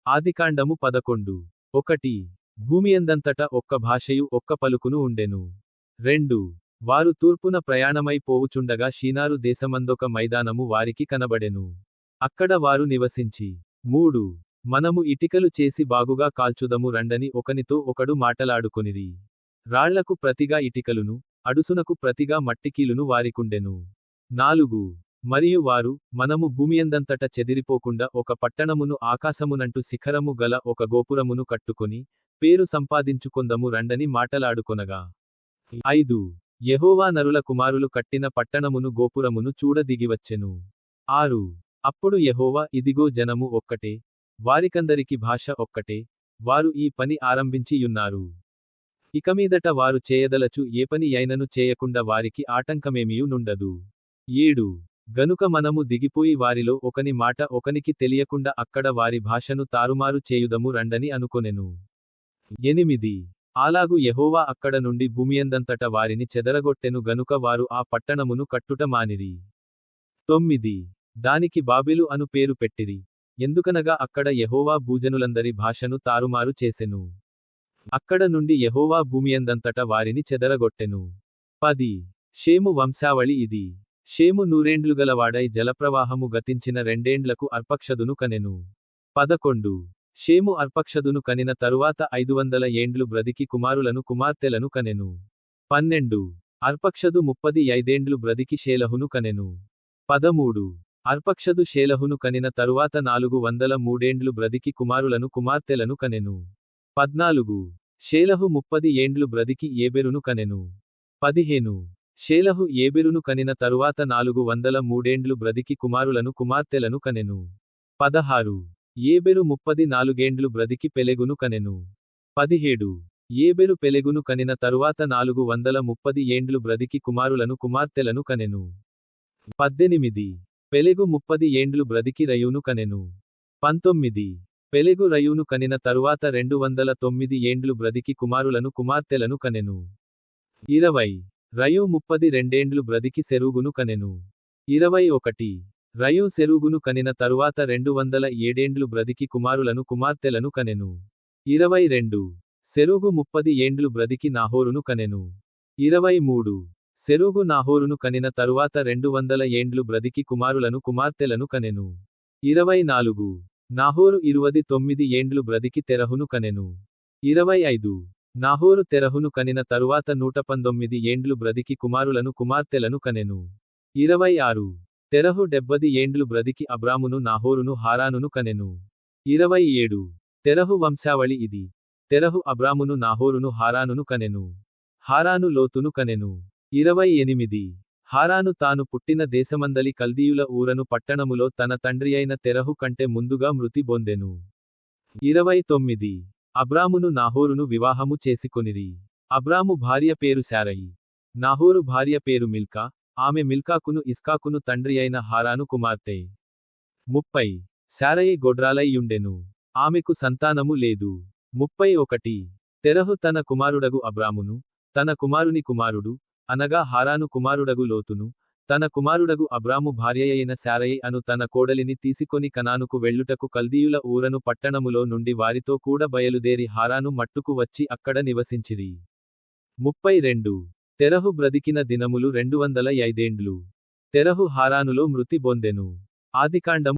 ఆదికాండము 11. 1. భూమియందంతట ఒక్క భాషయు ఒక్క పలుకును ఉండెను. 2. వారు తూర్పున ప్రయాణమై పోవుచుండగా షీనారు దేశమందొక మైదానము వారికి కనబడెను. అక్కడ వారు నివసించి 3. మనము ఇటికలు చేసి బాగుగా కాల్చుదము రండని ఒకనితో ఒకడు మాటలాడుకొనిరి. రాళ్లకు ప్రతిగా ఇటికలును, అడుసునకు ప్రతిగా మట్టికీలును వారికుండెను. 4. మరియు వారు, మనము భూమియందంతట చెదిరిపోకుండా ఒక పట్టణమును ఆకాశమునంటు శిఖరము గల ఒక గోపురమును కట్టుకొని, పేరు సంపాదించుకొందము రండని మాటలాడుకొనగా. 5. యెహోవా నరుల కుమారులు కట్టిన పట్టణమును గోపురమును చూడ దిగివచ్చెను. 6. అప్పుడు యెహోవా, ఇదిగో జనము ఒక్కటే, వారికందరికి భాష ఒక్కటే, వారు ఈ పని ఆరంభించి యున్నారు. ఇకమీదట వారు చేయదలచు ఏ పని యైనను చేయకుండా వారికి ఆటంకమేమియు నుండదు. 7. గనుక మనము దిగిపోయి వారిలో ఒకని మాట ఒకనికి తెలియకుండా అక్కడ వారి భాషను తారుమారు చేయుదము రండని అనుకొనెను. 8. అలాగు యెహోవా అక్కడ నుండి భూమియందంతట వారిని చెదరగొట్టెను గనుక వారు ఆ పట్టణమును కట్టుట మానిరి. 9. దానికి బాబెలు అను పేరు పెట్టిరి. ఎందుకనగా అక్కడ యెహోవా భూజనులందరి భాషను తారుమారు చేసెను. అక్కడ నుండి యెహోవా భూమియందంతట వారిని చెదరగొట్టెను. 10. షేము వంశావళి ఇది. షేము 100 ఏండ్లుగలవాడై జలప్రవాహము గతించిన 2 ఏండ్లకు అర్పక్షదును కనెను. 11. షేము అర్పక్షదును కనిన తరువాత 500 ఏండ్లు బ్రతికి కుమారులను కుమార్తెలను కనెను. 12. అర్పక్షదు 35 ఏండ్లు బ్రతికి షేలహును కనెను. 13. అర్పక్షదు షేలహును కనిన తరువాత 403 ఏండ్లు బ్రతికి కుమారులను కుమార్తెలను కనెను. 14. షేలహు 30 ఏండ్లు బ్రతికి ఏబెరును కనెను. 15. షేలహు ఏబెరును కనిన తరువాత 403 ఏండ్లు బ్రతికి కుమారులను కుమార్తెలను కనెను. 16. ఏబెరు 34 ఏండ్లు బ్రతికి పెలెగును కనెను. 17. ఏబెరు పెలెగును కనిన తరువాత 430 ఏండ్లు బ్రతికి కుమారులను కుమార్తెలను కనెను. 18. పెలెగు 30 ఏండ్లు బ్రతికి రయూను కనెను. 19. పెలెగు రయూను కనిన తరువాత 209 ఏండ్లు బ్రతికి కుమారులను కుమార్తెలను కనెను. 20. రయూ 32 ఏండ్లు బ్రతికి సెరూగును కనెను. 21. రయూ సెరూగును కనిన తరువాత 207 ఏండ్లు బ్రతికి కుమారులను కుమార్తెలను కనెను. 22. సెరూగు 30 ఏండ్లు బ్రతికి నాహోరును కనెను. 23. సెరూగు నాహోరును కనిన తరువాత 200 ఏండ్లు బ్రతికి కుమారులను కుమార్తెలను కనెను. 24. నాహోరు 29 ఏండ్లు బ్రతికి తెరహును కనెను. 25. నాహోరు తెరహును కనిన తరువాత 119 ఏండ్లు బ్రతికి కుమారులను కుమార్తెలను కనెను. 26. తెరహు 70 ఏండ్లు బ్రతికి అబ్రామును నాహోరును హారానును కనెను. 27. తెరహు వంశావళి ఇది. తెరహు అబ్రామును నాహోరును హారానును కనెను. హారాను లోతును కనెను. 28. హారాను తాను పుట్టిన దేశమందలి కల్దీయుల ఊరను పట్టణములో తన తండ్రియైన తెరహు కంటే ముందుగా మృతి బొందెను. 29. అబ్రామును నాహోరును వివాహము చేసికొనిరి. అబ్రాము భార్య పేరు శారయి. నాహోరు భార్య పేరు మిల్కా, ఆమె మిల్కాకును ఇస్కాకును తండ్రియైన హారాను కుమార్తె. 30. శారయి గొడ్రాలై యుండెను. ఆమెకు సంతానము లేదు. 31. తెరహు తన కుమారుడగు అబ్రామును, తన కుమారుని కుమారుడు, అనగా హారాను కుమారుడగు లోతును, తన కుమారుడగు అబ్రాము భార్యయైన శారయి అను తన కోడలిని తీసుకొని కనానుకు వెళ్ళుటకు కల్దీయుల ఊరను పట్టణములో నుండి వారితో కూడా బయలుదేరి హారాను మట్టుకు వచ్చి అక్కడ నివసించిరి. 32. తెరహు బ్రతికిన దినములు 205 ఏండ్లు. తెరహు హారానులో మృతి బొందెను. ఆదికాండం